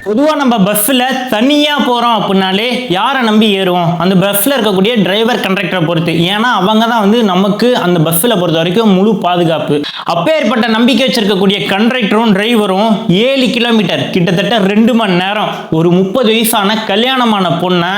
பொதுவா நம்ம பஸ்ல தனியா போறோம் அப்படின்னாலே யாரை நம்பி ஏறுவோம்? அந்த பஸ்ல இருக்கக்கூடிய டிரைவர் கண்டக்டரை பொறுத்து. ஏன்னா அவங்க தான் வந்து நமக்கு அந்த பஸ்ல பொறுத்த வரைக்கும் முழு பாதுகாப்பு. அப்பேற்பட்ட நம்பிக்கை வச்சிருக்கக்கூடிய கண்டக்டரும் டிரைவரும் 7 கிலோமீட்டர் கிட்டத்தட்ட 2 மணி நேரம் ஒரு 30 வயசான கல்யாணமான பொண்ணை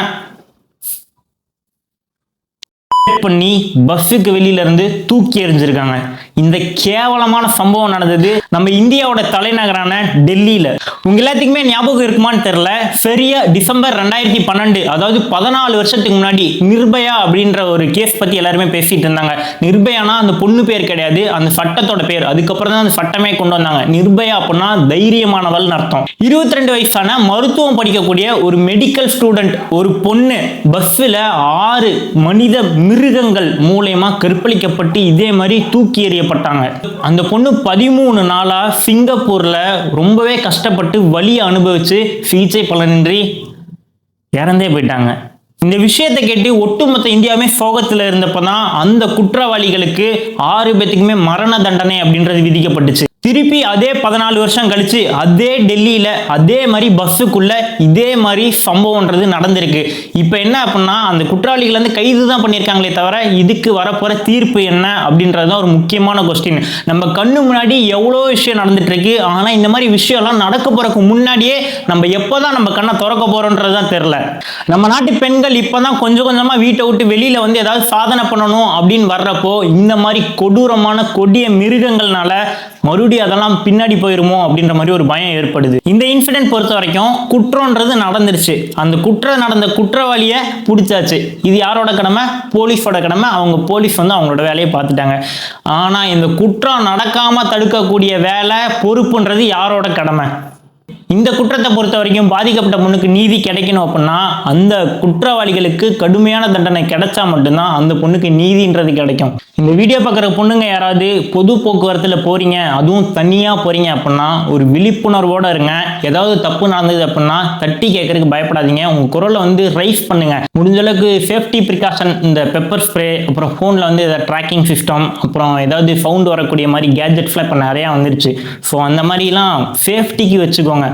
பண்ணி பஸ்ஸுக்கு வெளியில இருந்து தூக்கி எறிஞ்சிருக்காங்க. இந்த கேவலமான சம்பவம் நடந்தது நம்ம இந்தியாவோட தலைநகரான டெல்லியில. உங்க எல்லாத்துக்குமே ஞாபகம் இருக்குமான்னு தெரியல, சரியா டிசம்பர் 2012, அதாவது 14 வருஷத்துக்கு முன்னாடி நிர்பயா அப்படின்ற ஒரு கேஸ் பத்தி எல்லாருமே பேசிட்டு இருந்தாங்க. நிர்பயானா அந்த பொண்ணு பேர் கிடையாது, அந்த சட்டத்தோட பேர். அதுக்கப்புறம் தான் அந்த சட்டமே கொண்டு வந்தாங்க. நிர்பயா அப்படின்னா தைரியமானவள் அர்த்தம். 22 வயசான மருத்துவம் படிக்கக்கூடிய ஒரு மெடிக்கல் ஸ்டூடெண்ட், ஒரு பொண்ணு பஸ்ல 6 மனித மிருகங்கள் மூலமா கற்பழிக்கப்பட்டு இதே மாதிரி தூக்கி எறியப்பட்டாங்க. அந்த பொண்ணு 13 நாளா சிங்கப்பூர்ல ரொம்பவே கஷ்டப்பட்டு வலியை அனுபவிச்சு சிகிச்சை பலனின்றி இறந்தே போயிட்டாங்க. இந்த விஷயத்தை கேட்டு ஒட்டுமொத்த இந்தியாவே சோகத்தில் இருந்தப்பதான் அந்த குற்றவாளிகளுக்கு 6 பேத்துக்குமே மரண தண்டனை அப்படின்றது விதிக்கப்பட்டுச்சு. திருப்பி அதே 14 வருஷம் கழிச்சு அதே டெல்லியில அதே மாதிரி பஸ்ஸுக்குள்ள இதே மாதிரி சம்பவம்ன்றது நடந்திருக்கு. இப்போ என்ன அப்படின்னா அந்த குற்றவாளிகள் வந்து கைது தான் பண்ணியிருக்காங்களே தவிர இதுக்கு வரப்போற தீர்ப்பு என்ன அப்படின்றது தான் ஒரு முக்கியமான கொஸ்டின். நம்ம கண்ணு முன்னாடி எவ்வளோ விஷயம் நடந்துட்டு இருக்கு, ஆனா இந்த மாதிரி விஷயம்லாம் நடக்க போறதுக்கு முன்னாடியே நம்ம எப்போதான் நம்ம கண்ணை திறக்க போறோம்ன்றதுதான் தெரியல. நம்ம நாட்டு பெண்கள் இப்பதான் கொஞ்சம் கொஞ்சமா வீட்டை விட்டு வெளியில வந்து ஏதாவது சாதனை பண்ணணும் அப்படின்னு வர்றப்போ இந்த மாதிரி கொடூரமான கொடிய மிருகங்கள்னால மறுபடியும் அதெல்லாம் பின்னாடி போயிருமோ அப்படின்ற மாதிரி ஒரு பயம் ஏற்படுது. இந்த இன்சிடென்ட் பொறுத்த வரைக்கும் குற்றம்ன்றது நடந்துருச்சு. அந்த குற்றம் நடந்த குற்றவாளியை பிடிச்சாச்சு. இது யாரோட கடமை? போலீஸோட கடமை. அவங்க போலீஸ் வந்து அவங்களோட வேலையை பார்த்துட்டாங்க. ஆனா இந்த குற்றம் நடக்காம தடுக்கக்கூடிய வேலை பொறுப்புன்றது யாரோட கடமை? இந்த குற்றத்தை பொறுத்த வரைக்கும் பாதிக்கப்பட்ட பொண்ணுக்கு நீதி கிடைக்கணும் அப்படின்னா அந்த குற்றவாளிகளுக்கு கடுமையான தண்டனை கிடைச்சா மட்டும்தான் அந்த பொண்ணுக்கு நீதின்றது கிடைக்கும். இந்த வீடியோ பார்க்குற பொண்ணுங்க யாராவது பொது போக்குவரத்தில் போறீங்க, அதுவும் தனியா போறீங்க அப்படின்னா ஒரு விழிப்புணர்வோட இருங்க. ஏதாவது தப்பு நடந்தது அப்படின்னா தட்டி கேட்கறதுக்கு பயப்படாதீங்க. உங்க குரலை வந்து ரைஸ் பண்ணுங்க. முடிஞ்ச அளவுக்கு சேஃப்டி ப்ரிகாஷன், இந்த பெப்பர் ஸ்ப்ரே, அப்புறம் போன்ல வந்து ட்ராக்கிங் சிஸ்டம், அப்புறம் ஏதாவது சவுண்ட் வரக்கூடிய மாதிரி கேஜெட்ஸ்லாம் இப்போ நிறையா வந்துருச்சு. ஸோ அந்த மாதிரிலாம் சேஃப்டிக்கு வச்சுக்கோங்க.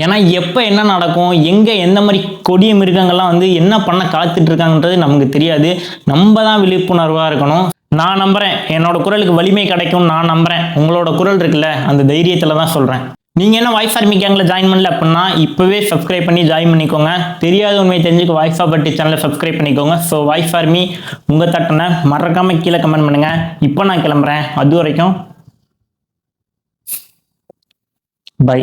ஏன்னா எப்போ என்ன நடக்கும், எங்கே எந்த மாதிரி கொடிய மிருகங்கள்லாம் வந்து என்ன பண்ண காத்துட்டு இருக்காங்கன்றது நமக்கு தெரியாது. நம்ம தான் விழிப்புணர்வாக இருக்கணும். நான் நம்புறேன் என்னோட குரலுக்கு வலிமை கிடைக்கும். நான் நம்புறேன் உங்களோட குரல் இருக்குல்ல, அந்த தைரியத்தில் தான் சொல்கிறேன். நீங்கள் என்ன வாய்ஸ் ஆர்மி கேங்கில் ஜாயின் பண்ணல அப்படின்னா இப்போவே சப்ஸ்கிரைப் பண்ணி ஜாயின் பண்ணிக்கோங்க. தெரியாத உண்மையை தெரிஞ்சுக்க வாய்ஸ் ஆஃப் பட்டி சேனலை சப்ஸ்கிரைப் பண்ணிக்கோங்க. ஸோ வாய்ஸ் ஆர்மி உங்கள் தட்டனை மறக்காமல் கீழே கமெண்ட் பண்ணுங்கள். இப்போ நான் கிளம்புறேன். அது வரைக்கும் பை.